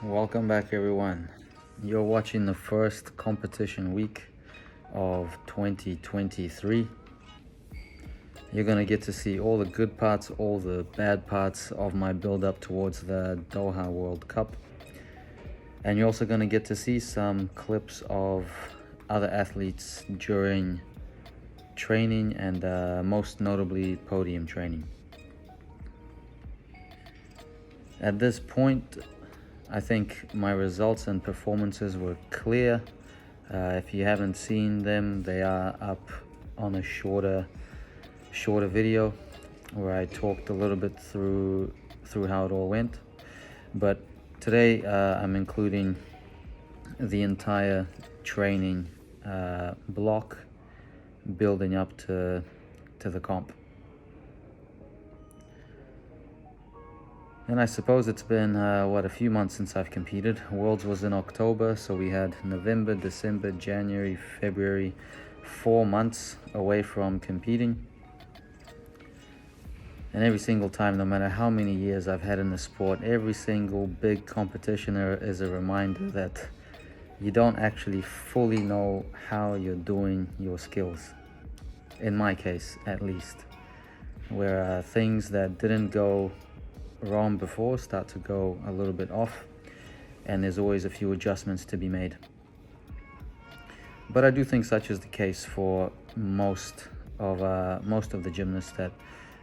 Welcome back, everyone. You're watching the first competition week of 2023. You're gonna get to see all the good parts, all the bad parts of my build up towards the Doha World Cup. And you're also gonna get to see some clips of other athletes during training and most notably podium training. At this point, I think my results and performances were clear. If you haven't seen them, they are up on a shorter video where I talked a little bit through how it all went. But today I'm including the entire training block building up to the comp. And I suppose it's been, a few months since I've competed. Worlds was in October, so we had November, December, January, February, 4 months away from competing. And every single time, no matter how many years I've had in the sport, every single big competition is a reminder that you don't actually fully know how you're doing your skills. In my case, at least. Where things that didn't go wrong before start to go a little bit off, and there's always a few adjustments to be made. But I do think such is the case for most of the gymnasts that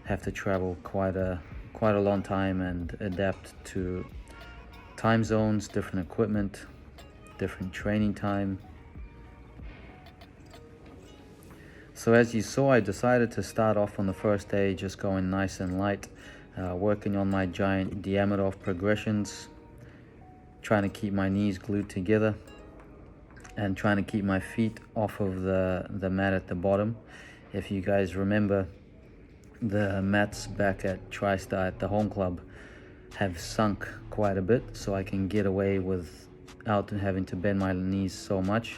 have to travel quite a long time and adapt to time zones, different equipment, different training time. So as you saw, I decided to start off on the first day just going nice and light, working on my giant Diamidov progressions, trying to keep my knees glued together and trying to keep my feet off of the mat at the bottom. If you guys remember, the mats back at TriStar at the home club have sunk quite a bit, so I can get away without having to bend my knees so much.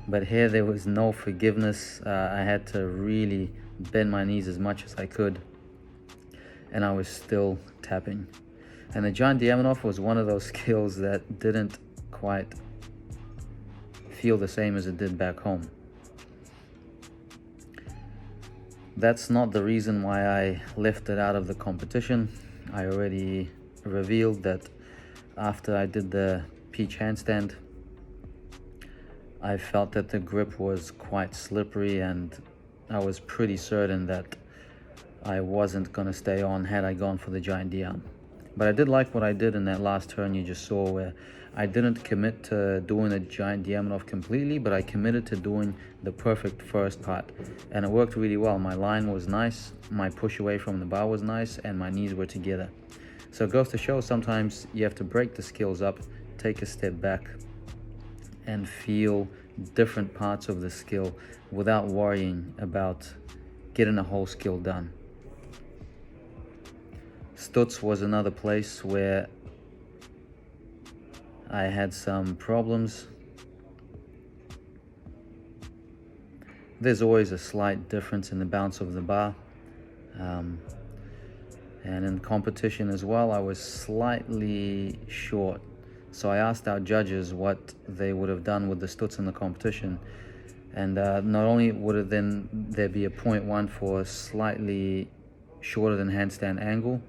But here there was no forgiveness. I had to really bend my knees as much as I could, and I was still tapping. And the giant Diamidov was one of those skills that didn't quite feel the same as it did back home. That's not the reason why I left it out of the competition. I already revealed that after I did the peach handstand, I felt that the grip was quite slippery, and I was pretty certain that I wasn't going to stay on had I gone for the giant Diam. But I did like what I did in that last turn you just saw, where I didn't commit to doing the giant Diamidov completely, but I committed to doing the perfect first part. And it worked really well. My line was nice, my push away from the bar was nice, and my knees were together. So it goes to show sometimes you have to break the skills up, take a step back, and feel different parts of the skill without worrying about getting a whole skill done. Stutz was another place where I had some problems. There's always a slight difference in the bounce of the bar. And in competition as well, I was slightly short. So I asked our judges what they would have done with the Stutz in the competition. And not only would there be a 0.1 for slightly shorter than handstand angle,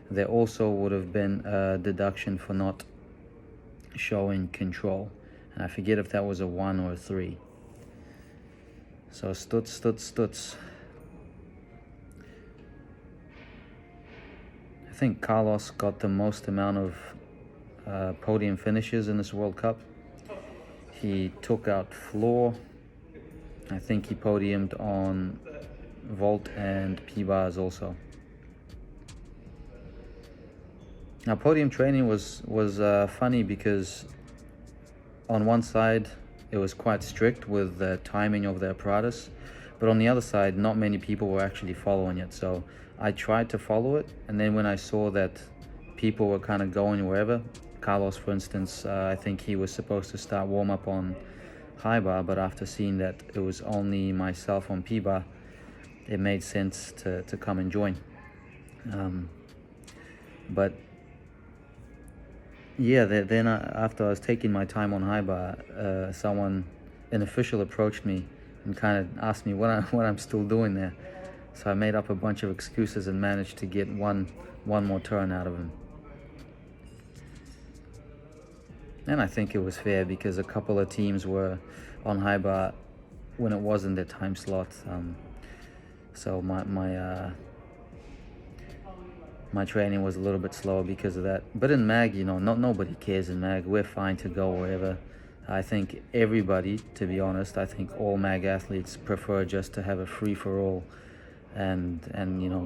there also would have been a deduction for not showing control. And I forget if that was a 1 or a 3. So Stutz. I think Carlos got the most amount of podium finishes in this World Cup. He took out floor. I think he podiumed on vault and P-bars also. Now, podium training was funny because on one side it was quite strict with the timing of the apparatus, but on the other side not many people were actually following it. So I tried to follow it, and then when I saw that people were kind of going wherever, Carlos for instance, I think he was supposed to start warm up on high bar, but after seeing that it was only myself on P bar, it made sense to come and join. But Yeah, then after I was taking my time on high bar, an official approached me and kind of asked me what I'm still doing there. So I made up a bunch of excuses and managed to get one more turn out of him. And I think it was fair because a couple of teams were on high bar when it wasn't their time slot. So my training was a little bit slower because of that. But in mag, nobody cares in mag. We're fine to go wherever. I think everybody, to be honest, I think all mag athletes prefer just to have a free for all, and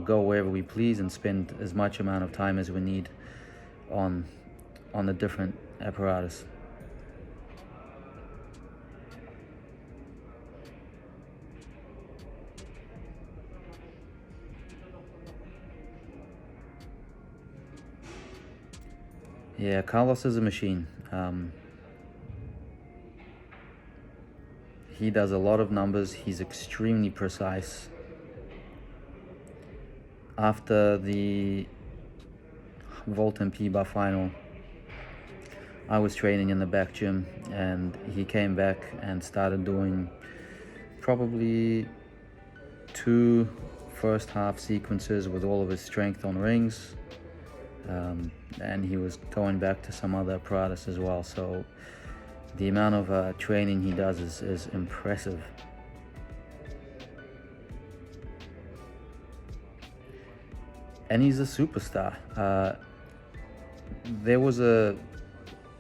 go wherever we please and spend as much amount of time as we need on the different apparatus. Yeah, Carlos is a machine. He does a lot of numbers. He's extremely precise. After the vault and P-bar final, I was training in the back gym, and he came back and started doing probably 2 first half sequences with all of his strength on rings, and he was going back to some other apparatus as well. So the amount of training he does is impressive. And he's a superstar. There was a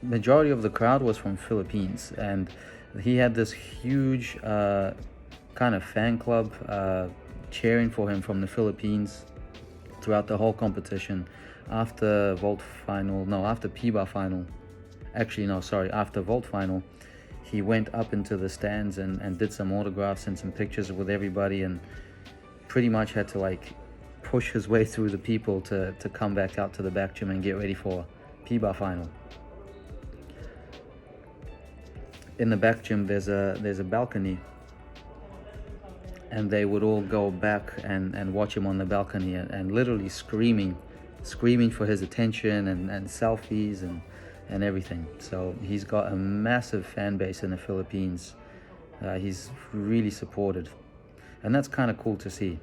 majority of the crowd was from Philippines, and he had this huge kind of fan club cheering for him from the Philippines throughout the whole competition. After P-bar final, after vault final, he went up into the stands and did some autographs and some pictures with everybody, and pretty much had to push his way through the people to come back out to the back gym and get ready for P-bar final. In the back gym there's a balcony, and they would all go back and watch him on the balcony and literally screaming for his attention and selfies and everything. So he's got a massive fan base in the Philippines. He's really supported, and that's kind of cool to see.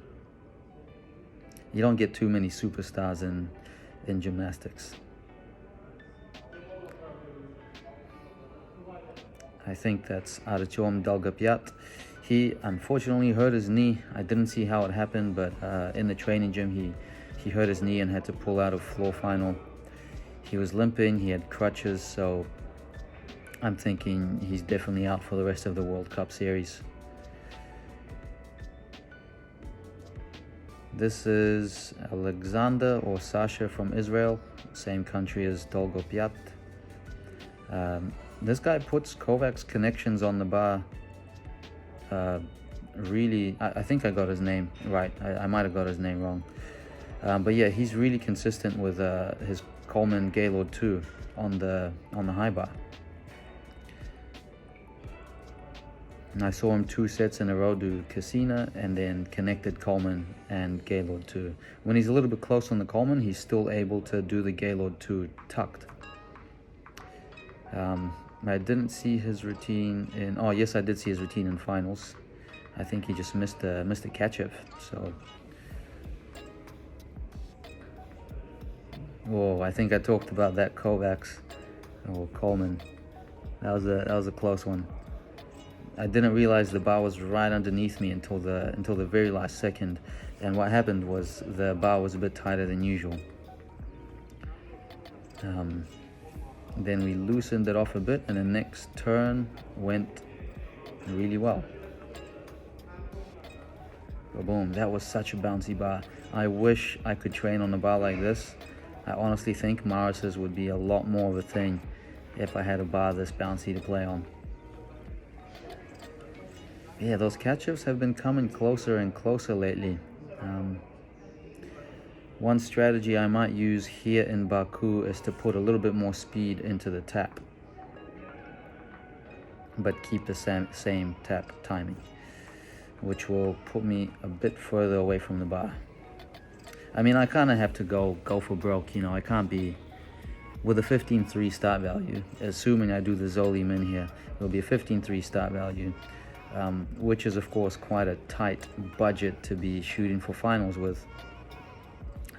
You don't get too many superstars in gymnastics. I think that's Artyom Dolgopyat. He unfortunately hurt his knee. I didn't see how it happened, but in the training gym he hurt his knee and had to pull out of floor final. He was limping, he had crutches, so I'm thinking he's definitely out for the rest of the World Cup series. This is Alexander or Sasha from Israel, same country as Dolgopyat. This guy puts Kovacs connections on the bar. Really, I think I got his name right. I might have got his name wrong. But yeah, he's really consistent with his Coleman Gaylord 2 on the high bar. And I saw him 2 sets in a row do Cassina and then connected Coleman and Gaylord 2. When he's a little bit close on the Coleman, he's still able to do the Gaylord 2 tucked. I didn't see his routine in... Oh, yes, I did see his routine in finals. I think he just missed a catch-up, so... Whoa, I think I talked about that Kovacs or Coleman. That was a close one. I didn't realize the bar was right underneath me until the very last second, and what happened was the bar was a bit tighter than usual. Then we loosened it off a bit, and the next turn went really well. Boom, that was such a bouncy bar. I wish I could train on a bar like this. I honestly think Maris's would be a lot more of a thing if I had a bar this bouncy to play on. Yeah, those catch-ups have been coming closer and closer lately. One strategy I might use here in Baku is to put a little bit more speed into the tap, but keep the same tap timing, which will put me a bit further away from the bar. I mean, I kind of have to go for broke, I can't be with a 15.3 start value. Assuming I do the Zoli min here, it'll be a 15.3 start value, which is of course quite a tight budget to be shooting for finals with,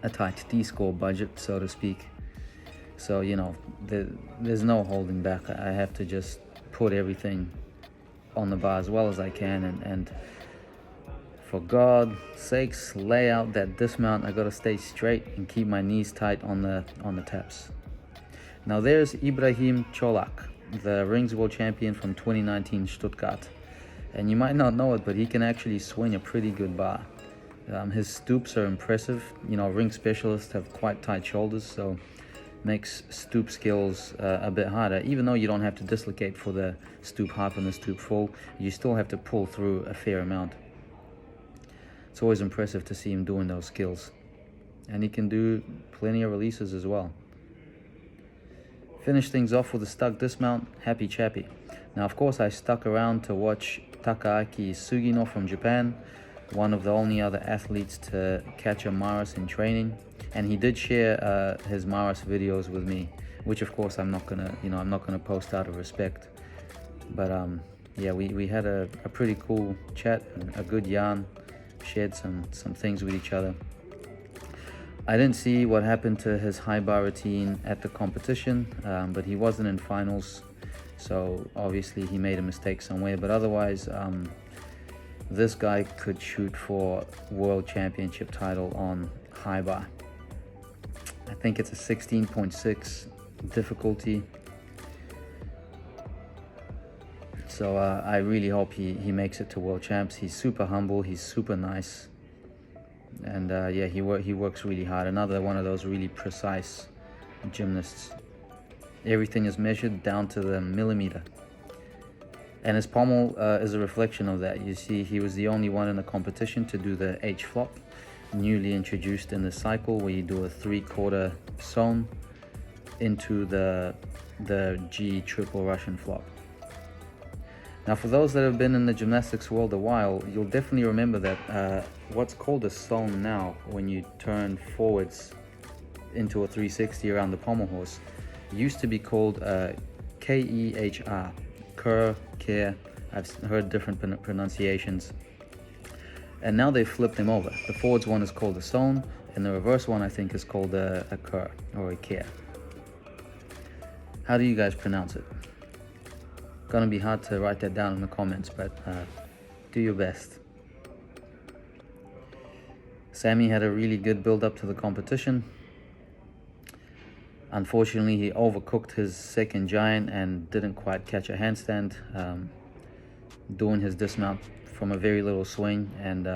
a tight D-score budget, so to speak. So, you know, there's no holding back. I have to just put everything on the bar as well as I can, and for God's sakes, lay out that dismount. I gotta stay straight and keep my knees tight on the taps. Now there's Ibrahim Cholak, the Rings World Champion from 2019 Stuttgart. And you might not know it, but he can actually swing a pretty good bar. His stoops are impressive. You know, ring specialists have quite tight shoulders, so makes stoop skills a bit harder. Even though you don't have to dislocate for the stoop half and the stoop full, you still have to pull through a fair amount. It's always impressive to see him doing those skills. And he can do plenty of releases as well. Finish things off with a stuck dismount, happy chappy. Now, of course, I stuck around to watch Takaaki Sugino from Japan, one of the only other athletes to catch a Maris in training. And he did share his Maris videos with me, which of course I'm not gonna post out of respect. But yeah, we had a pretty cool chat, a good yarn, shared some things with each other. I didn't see what happened to his high bar routine at the competition, but he wasn't in finals, so obviously he made a mistake somewhere. But otherwise, this guy could shoot for world championship title on high bar. I think it's a 16.6 difficulty. So I really hope he makes it to world champs. He's super humble, he's super nice. And yeah, he works really hard. Another one of those really precise gymnasts. Everything is measured down to the millimeter. And his pommel is a reflection of that. You see, he was the only one in the competition to do the H flop, newly introduced in the cycle, where you do a 3/4 sewn into the G triple Russian flop. Now, for those that have been in the gymnastics world a while, you'll definitely remember that what's called a sewn now, when you turn forwards into a 360 around the pommel horse, used to be called KEHR, Kerr, Kehr. I've heard different pronunciations. And now they've flipped them over. The forwards one is called a sewn, and the reverse one I think is called a Kerr or a Kehr. How do you guys pronounce it? Gonna be hard to write that down in the comments, but do your best. Sammy had a really good build up to the competition. Unfortunately, he overcooked his second giant and didn't quite catch a handstand, doing his dismount from a very little swing and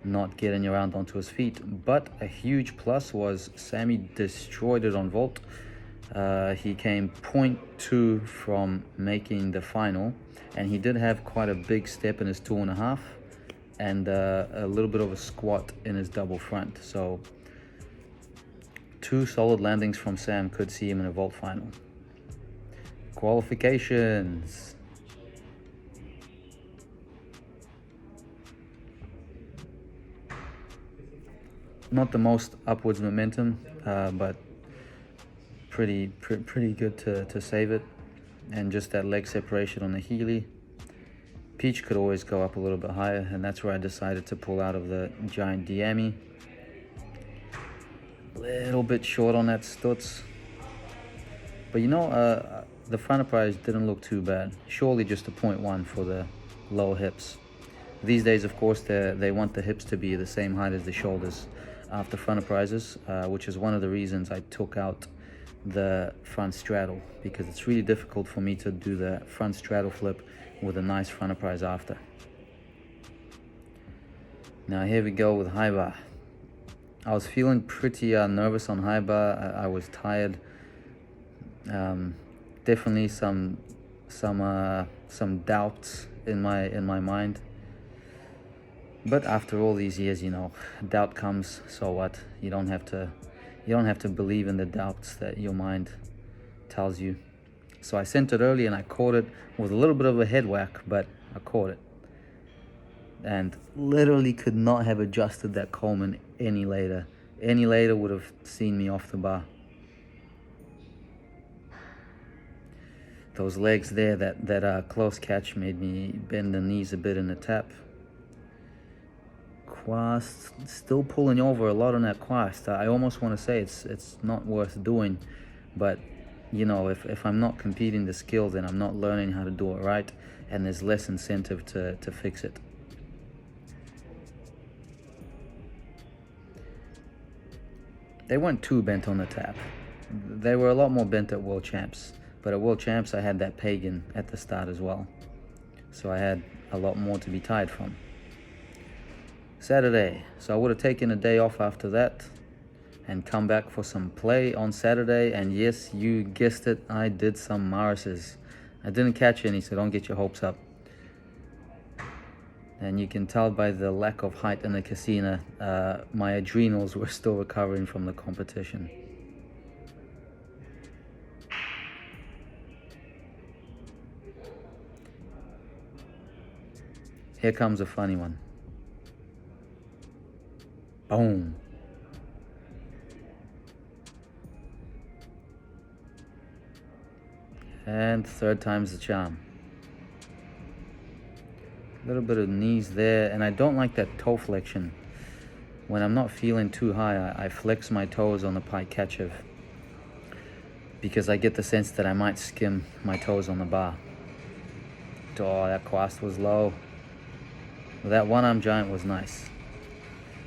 not getting around onto his feet. But a huge plus was Sammy destroyed it on vault. He came 0.2 from making the final, and he did have quite a big step in his 2.5 and a little bit of a squat in his double front. So 2 solid landings from Sam could see him in a vault final. Qualifications. Not the most upwards momentum, but pretty good to save it. And just that leg separation on the Healy. Peach could always go up a little bit higher, and that's where I decided to pull out of the giant Diami. Little bit short on that Stutz. But you know, the front prize didn't look too bad. Surely just a 0.1 for the low hips. These days, of course, they want the hips to be the same height as the shoulders after front prizes, which is one of the reasons I took out the front straddle, because it's really difficult for me to do the front straddle flip with a nice front prize after. Now here we go with high bar. I was feeling pretty nervous on high bar. I was tired. Definitely some doubts in my mind. But after all these years, you know, doubt comes. So what? You don't have to believe in the doubts that your mind tells you. So I sent it early and I caught it with a little bit of a head whack, but I caught it. And literally could not have adjusted that Coleman any later. Any later would have seen me off the bar. Those legs there, that close catch made me bend the knees a bit in the tap. Quast, still pulling over a lot on that quast. I almost want to say it's not worth doing, but you know, if I'm not competing the skill, then I'm not learning how to do it right, and there's less incentive to fix it. They weren't too bent on the tap. They were a lot more bent at World Champs, but at World Champs I had that pagan at the start as well, so I had a lot more to be tired from. Saturday, so I would have taken a day off after that and come back for some play on Saturday, and yes, you guessed it, I did some Marises. I didn't catch any, so don't get your hopes up. And you can tell by the lack of height in the casino, my adrenals were still recovering from the competition. Here comes a funny one. Boom. And third time's the charm. A little bit of knees there, and I don't like that toe flexion. When I'm not feeling too high, I flex my toes on the pike catcher because I get the sense that I might skim my toes on the bar. Oh, that quast was low. That one-arm giant was nice.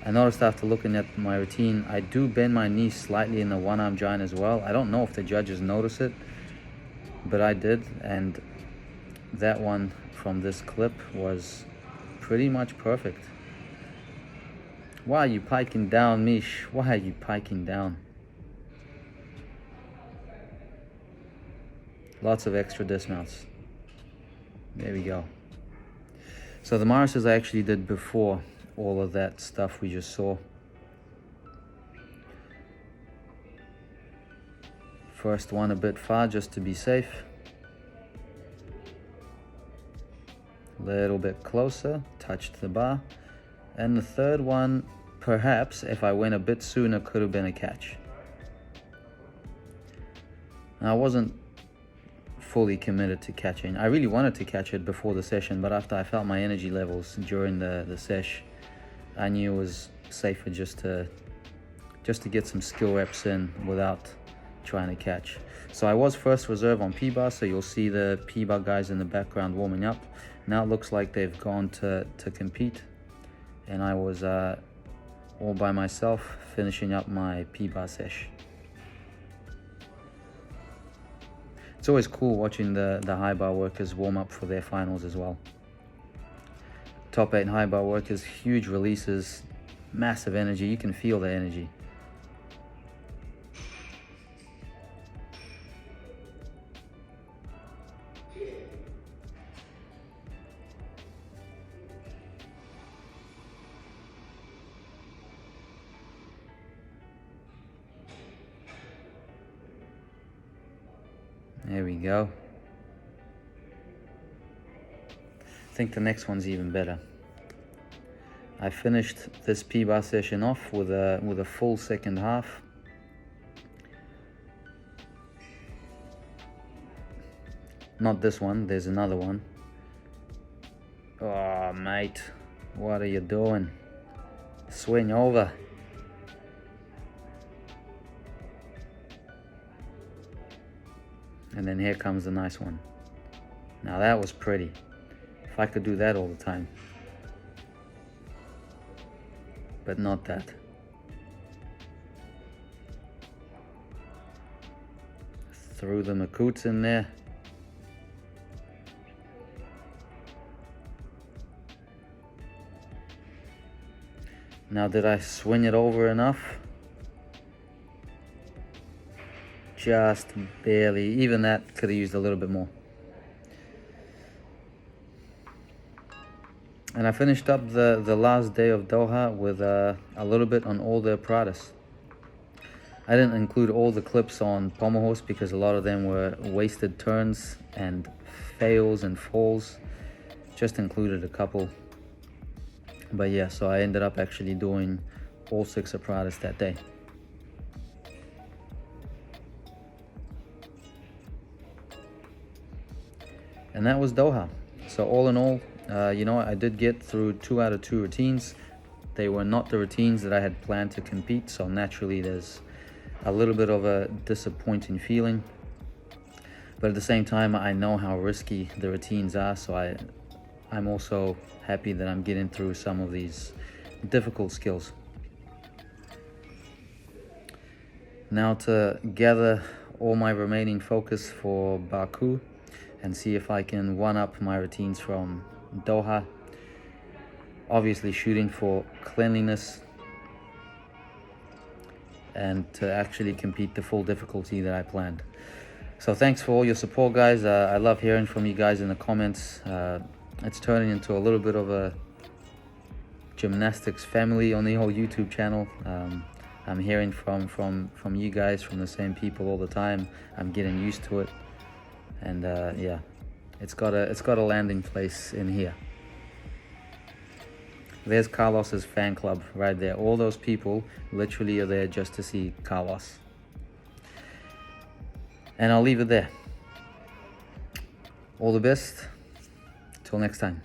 I noticed after looking at my routine, I do bend my knees slightly in the one-arm giant as well. I don't know if the judges notice it, but I did, and that one from this clip was pretty much perfect. Why are you piking down, Mish? Why are you piking down? Lots of extra dismounts. There we go. So the Marises I actually did before all of that stuff we just saw. First one a bit far just to be safe. Little bit closer, touched the bar. And the third one, perhaps if I went a bit sooner, could have been a catch. Now, I wasn't fully committed to catching. I really wanted to catch it before the session, but after I felt my energy levels during the sesh, I knew it was safer just to get some skill reps in without trying to catch. So I was first reserve on P-bar, so you'll see the P-bar guys in the background warming up. Now it looks like they've gone to compete, and I was all by myself finishing up my P-bar sesh. It's always cool watching the high bar workers warm up for their finals as well. Top 8 high bar workers, huge releases, massive energy. You can feel the energy. There we go. I think the next one's even better. I finished this P-bar session off with a full second half. Not this one, there's another one. Oh, mate, what are you doing? Swing over. And then here comes the nice one. Now that was pretty. If I could do that all the time. But not that. Threw the Makoots in there. Now did I swing it over enough? Just barely. Even that could have used a little bit more. And I finished up the last day of Doha with a little bit on all the apparatus. I didn't include all the clips on pommel horse because a lot of them were wasted turns and fails and falls. Just included a couple. But yeah, so I ended up actually doing all 6 apparatus that day. And that was Doha. So all in all, I did get through 2 out of 2 routines. They were not the routines that I had planned to compete, so naturally there's a little bit of a disappointing feeling. But at the same time, I know how risky the routines are, so I'm also happy that I'm getting through some of these difficult skills. Now to gather all my remaining focus for Baku and see if I can one-up my routines from Doha. Obviously shooting for cleanliness and to actually compete the full difficulty that I planned. So thanks for all your support, guys. I love hearing from you guys in the comments. It's turning into a little bit of a gymnastics family on the whole YouTube channel. I'm hearing from you guys, from the same people all the time. I'm getting used to it, and yeah, it's got a landing place in here. There's Carlos's fan club right there. All those people literally are there just to see Carlos. And I'll leave it there. All the best. Till next time.